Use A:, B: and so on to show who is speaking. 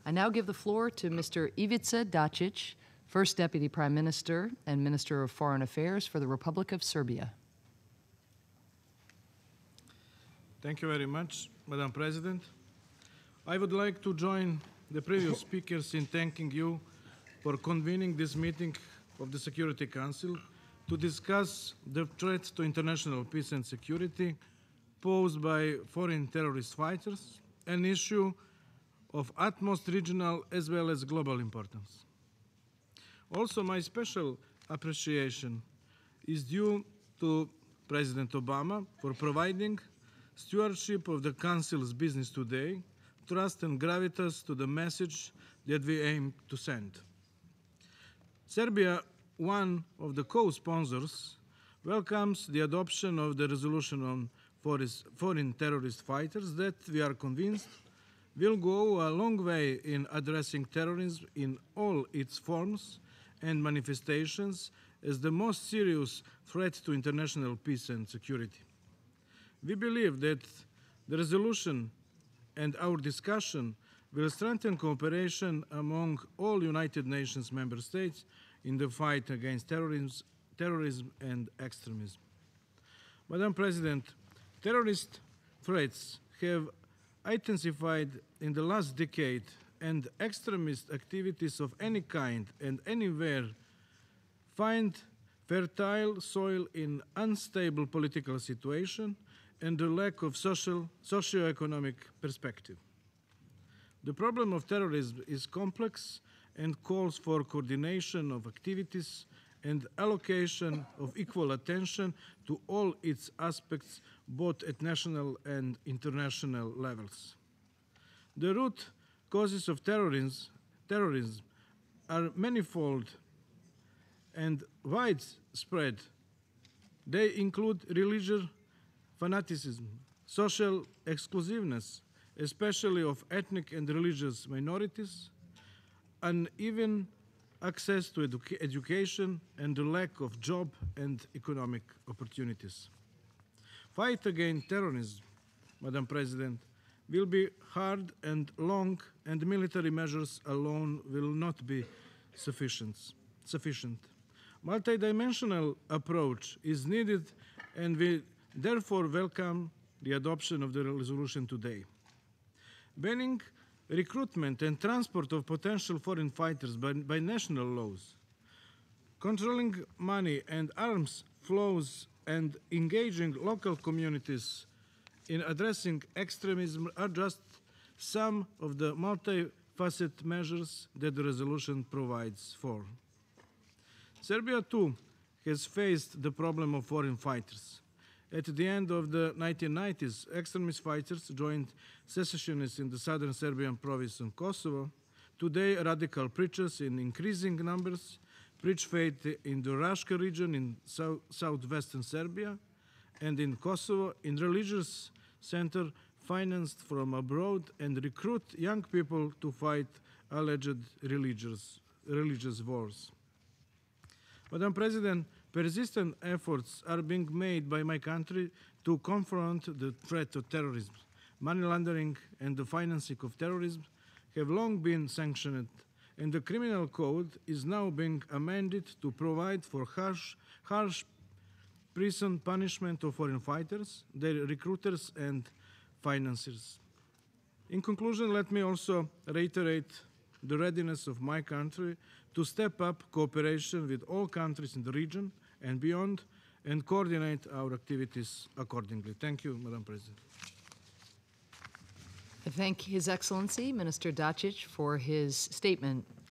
A: I now give the floor to Mr. Ivica Dacić, First Deputy Prime Minister and Minister of Foreign Affairs for the Republic of Serbia.
B: Thank you very much, Madam President. I would like to join the previous speakers in thanking you for convening this meeting of the Security Council to discuss the threat to international peace and security posed by foreign terrorist fighters, an issue of utmost regional as well as global importance. Also, my special appreciation is due to President Obama for providing stewardship of the Council's business today, trust and gravitas to the message that we aim to send. Serbia, one of the co-sponsors, welcomes the adoption of the resolution on foreign terrorist fighters that we are convinced will go a long way in addressing terrorism in all its forms and manifestations as the most serious threat to international peace and security. We believe that the resolution and our discussion will strengthen cooperation among all United Nations member states in the fight against terrorism and extremism. Madam President, terrorist threats have intensified in the last decade, and extremist activities of any kind and anywhere find fertile soil in unstable political situation and the lack of socio-economic perspective. The problem of terrorism is complex and calls for coordination of activities and allocation of equal attention to all its aspects, both at national and international levels. The root causes of terrorism are manifold and widespread. They include religious fanaticism, social exclusiveness, especially of ethnic and religious minorities, uneven access to education, and the lack of job and economic opportunities. Fight against terrorism, Madam President, will be hard and long, and military measures alone will not be sufficient. Multidimensional approach is needed, and we therefore welcome the adoption of the resolution today. Banning recruitment and transport of potential foreign fighters by national laws, controlling money and arms flows, and engaging local communities in addressing extremism are just some of the multifaceted measures that the resolution provides for. Serbia, too, has faced the problem of foreign fighters. At the end of the 1990s, extremist fighters joined secessionists in the southern Serbian province of Kosovo. Today, radical preachers in increasing numbers preach faith in the Raška region in southwestern Serbia and in Kosovo in religious center financed from abroad and recruit young people to fight alleged religious wars. Madam President, persistent efforts are being made by my country to confront the threat of terrorism. Money laundering and the financing of terrorism have long been sanctioned, and the criminal code is now being amended to provide for harsh prison punishment of foreign fighters, their recruiters and financiers. In conclusion, let me also reiterate the readiness of my country to step up cooperation with all countries in the region and beyond, and coordinate our activities accordingly. Thank you, Madam President.
A: I thank His Excellency, Minister Dacić, for his statement.